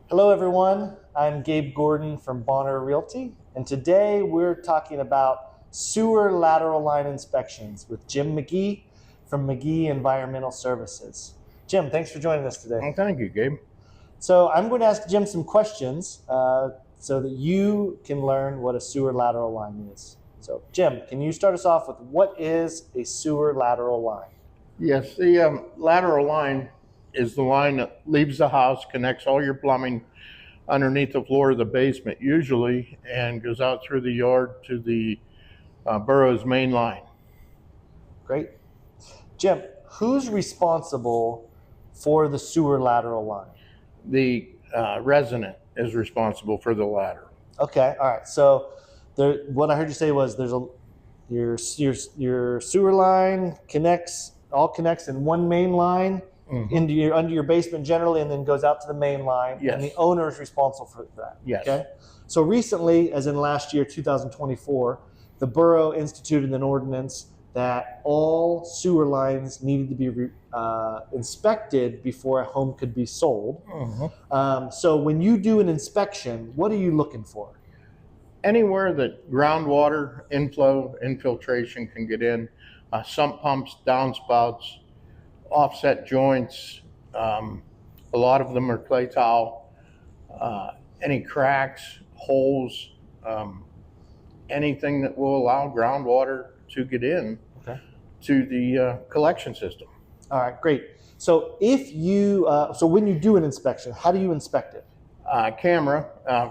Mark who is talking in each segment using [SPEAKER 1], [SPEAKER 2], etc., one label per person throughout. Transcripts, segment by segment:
[SPEAKER 1] Hello, everyone. I'm Gabe Gordon from Bonner Realty, and today we're talking about sewer lateral line inspections with Jim McGhee from McGhee Environmental Services. Jim, thanks for joining us today.
[SPEAKER 2] Well, thank you, Gabe.
[SPEAKER 1] So I'm going to ask Jim some questions so that you can learn what a sewer lateral line is. So, Jim, can you start us off with what is a sewer lateral line?
[SPEAKER 2] Yes, the lateral line is the line that leaves the house, connects all your plumbing underneath the floor of the basement, usually, and goes out through the yard to the borough's main line.
[SPEAKER 1] Great. Jim, who's responsible for the sewer lateral line?
[SPEAKER 2] The resident is responsible for the lateral.
[SPEAKER 1] Okay, all right. So, what I heard you say was your sewer line connects in one main line under your basement generally, and then goes out to the main line.
[SPEAKER 2] Yes.
[SPEAKER 1] And the owner is responsible for that.
[SPEAKER 2] Yes.
[SPEAKER 1] Okay. So recently, as in last year, 2024, the borough instituted an ordinance that all sewer lines needed to be inspected before a home could be sold. So when you do an inspection, what are you looking for?
[SPEAKER 2] Anywhere that groundwater inflow, infiltration can get in, sump pumps, downspouts, offset joints, a lot of them are clay tile, any cracks, holes, anything that will allow groundwater to get in to the collection system.
[SPEAKER 1] All right, great. So when you do an inspection, how do you inspect it?
[SPEAKER 2] Camera,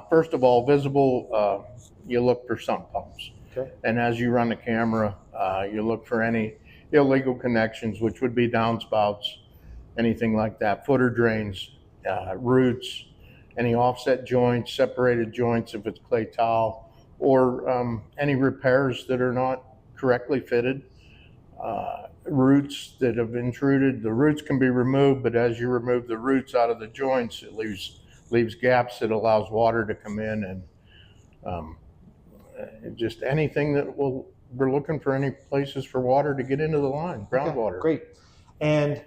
[SPEAKER 2] first of all, visible, you look for sump pumps.
[SPEAKER 1] Okay.
[SPEAKER 2] And as you run the camera, you look for any illegal connections, which would be downspouts, anything like that, footer drains, roots, any offset joints, separated joints if it's clay tile, or any repairs that are not correctly fitted, roots that have intruded. The roots can be removed, but as you remove the roots out of the joints, it leaves gaps that allows water to come in, and just anything that we're looking for any places for water to get into the line, groundwater.
[SPEAKER 1] Okay, great. And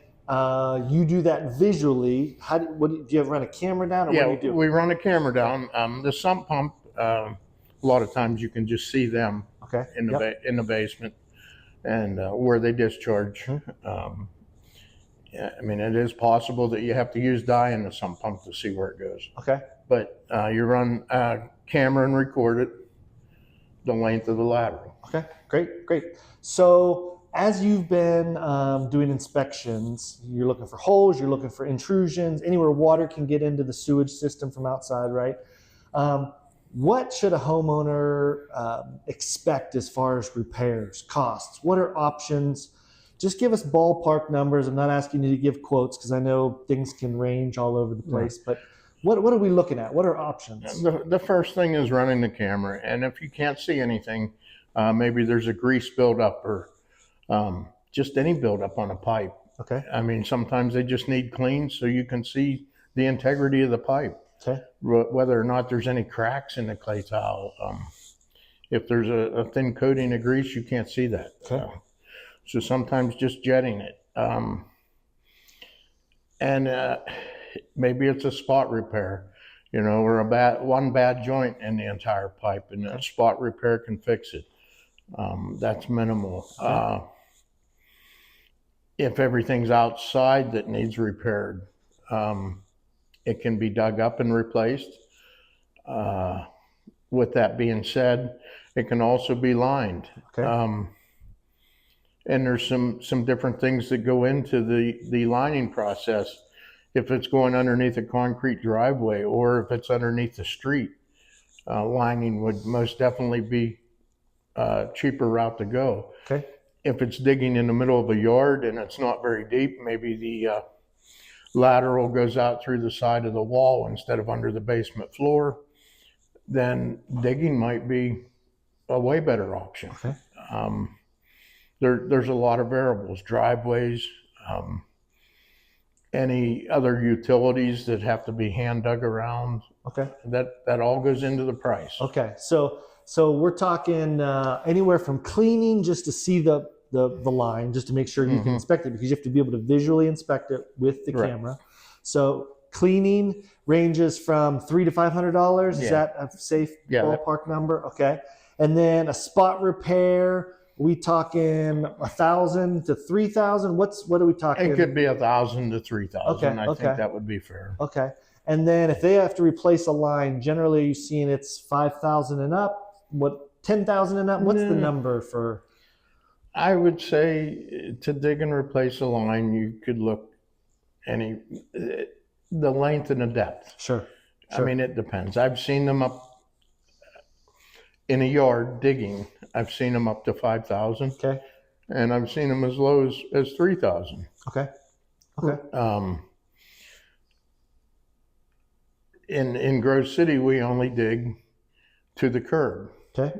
[SPEAKER 1] you do that visually. Do you ever run a camera down, or
[SPEAKER 2] Yeah,
[SPEAKER 1] what do you do?
[SPEAKER 2] we run a camera down. The sump pump, a lot of times you can just see them in the basement and where they discharge. Yeah, I mean, it is possible that you have to use dye in the sump pump to see where it goes.
[SPEAKER 1] Okay.
[SPEAKER 2] But you run a camera and record it, the length of the lateral.
[SPEAKER 1] Okay, great. So as you've been doing inspections, you're looking for holes, you're looking for intrusions, anywhere water can get into the sewage system from outside, right? What should a homeowner expect as far as repairs, costs? What are options? Just give us ballpark numbers. I'm not asking you to give quotes because I know things can range all over the place, but what are we looking at? What are options?
[SPEAKER 2] The first thing is running the camera, and if you can't see anything, maybe there's a grease buildup or just any buildup on a pipe.
[SPEAKER 1] Okay.
[SPEAKER 2] I mean, sometimes they just need cleaned so you can see the integrity of the pipe.
[SPEAKER 1] Okay.
[SPEAKER 2] Whether or not there's any cracks in the clay tile. If there's a thin coating of grease, you can't see that.
[SPEAKER 1] Okay.
[SPEAKER 2] So sometimes just jetting it. And maybe it's a spot repair, or one bad joint in the entire pipe, and a spot repair can fix it. That's minimal. If everything's outside that needs repaired, it can be dug up and replaced. With that being said, it can also be lined.
[SPEAKER 1] Okay.
[SPEAKER 2] And there's some different things that go into the lining process. If it's going underneath a concrete driveway or if it's underneath the street, lining would most definitely be a cheaper route to go.
[SPEAKER 1] Okay.
[SPEAKER 2] If it's digging in the middle of a yard and it's not very deep, maybe the lateral goes out through the side of the wall instead of under the basement floor, then digging might be a way better option.
[SPEAKER 1] Okay.
[SPEAKER 2] There's a lot of variables, driveways, any other utilities that have to be hand dug around.
[SPEAKER 1] Okay.
[SPEAKER 2] That all goes into the price.
[SPEAKER 1] Okay. So we're talking anywhere from cleaning just to see the line, just to make sure you can inspect it, because you have to be able to visually inspect it with the camera. So cleaning ranges from $300 to $500. Is
[SPEAKER 2] Yeah.
[SPEAKER 1] that a safe
[SPEAKER 2] Yeah,
[SPEAKER 1] ballpark number? Okay. And then a spot repair, we talking 1,000 to 3,000? What are we talking?
[SPEAKER 2] It could be 1,000 to 3,000.
[SPEAKER 1] Okay,
[SPEAKER 2] I
[SPEAKER 1] okay.
[SPEAKER 2] think that would be fair.
[SPEAKER 1] Okay. And then if they have to replace a line, generally you're seeing it's 5,000 and up. What, 10,000 and up? What's the number for?
[SPEAKER 2] I would say to dig and replace a line, you could look the length and the depth.
[SPEAKER 1] Sure.
[SPEAKER 2] I mean, it depends. I've seen them up in a yard digging. I've seen them up to 5,000.
[SPEAKER 1] Okay.
[SPEAKER 2] And I've seen them as low as 3,000.
[SPEAKER 1] Okay. Okay.
[SPEAKER 2] In Grove City, we only dig to the curb.
[SPEAKER 1] Okay.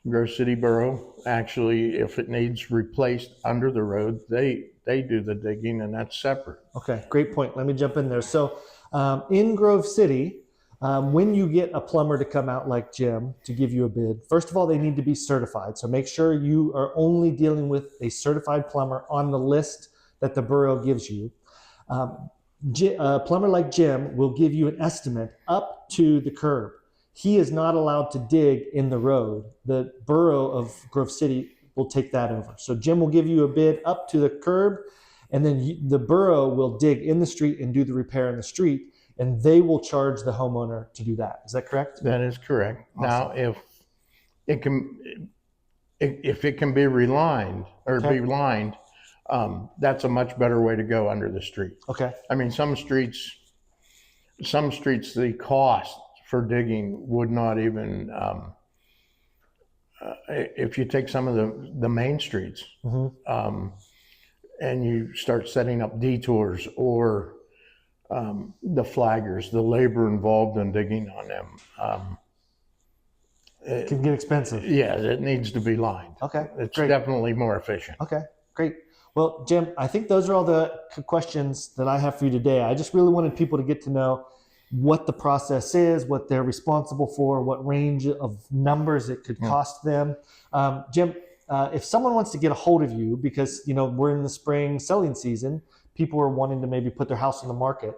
[SPEAKER 2] Grove City Borough, actually, if it needs replaced under the road, they do the digging, and that's separate.
[SPEAKER 1] Okay, great point. Let me jump in there. So in Grove City, when you get a plumber to come out like Jim to give you a bid, first of all, they need to be certified. So make sure you are only dealing with a certified plumber on the list that the borough gives you. A plumber like Jim will give you an estimate up to the curb. He is not allowed to dig in the road. The borough of Grove City will take that over. So Jim will give you a bid up to the curb, and then the borough will dig in the street and do the repair in the street, and they will charge the homeowner to do that. Is that correct?
[SPEAKER 2] That is correct.
[SPEAKER 1] Awesome.
[SPEAKER 2] Now, if it can be relined or be lined, that's a much better way to go under the street.
[SPEAKER 1] Okay.
[SPEAKER 2] I mean, some streets, the cost for digging would not even, if you take some of the main streets, and you start setting up detours or the flaggers, the labor involved in digging on them.
[SPEAKER 1] It can get expensive.
[SPEAKER 2] Yeah, it needs to be lined.
[SPEAKER 1] Okay.
[SPEAKER 2] It's
[SPEAKER 1] great.
[SPEAKER 2] definitely more efficient.
[SPEAKER 1] Okay, great. Well, Jim, I think those are all the questions that I have for you today. I just really wanted people to get to know what the process is, what they're responsible for, what range of numbers it could cost them. Jim, if someone wants to get a hold of you, because we're in the spring selling season, people are wanting to maybe put their house on the market.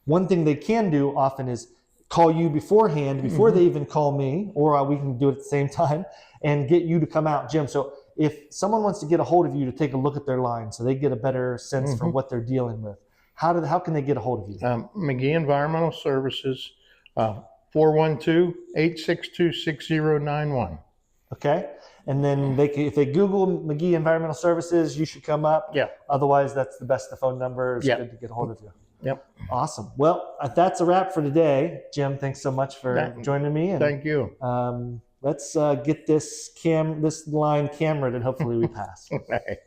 [SPEAKER 1] One thing they can do often is call you beforehand, before they even call me, or we can do it at the same time, and get you to come out, Jim. So if someone wants to get a hold of you to take a look at their line so they get a better sense for what they're dealing with, how can they get a hold of you?
[SPEAKER 2] McGhee Environmental Services, 412-862-6091.
[SPEAKER 1] Okay. And then if they Google McGhee Environmental Services, you should come up.
[SPEAKER 2] Yeah.
[SPEAKER 1] Otherwise, that's the best. The phone number is good to get a hold of you.
[SPEAKER 2] Yep.
[SPEAKER 1] Awesome. Well, that's a wrap for today. Jim, thanks so much for joining me. And,
[SPEAKER 2] thank you.
[SPEAKER 1] Let's get this line cameraed, and hopefully we pass.
[SPEAKER 2] Okay.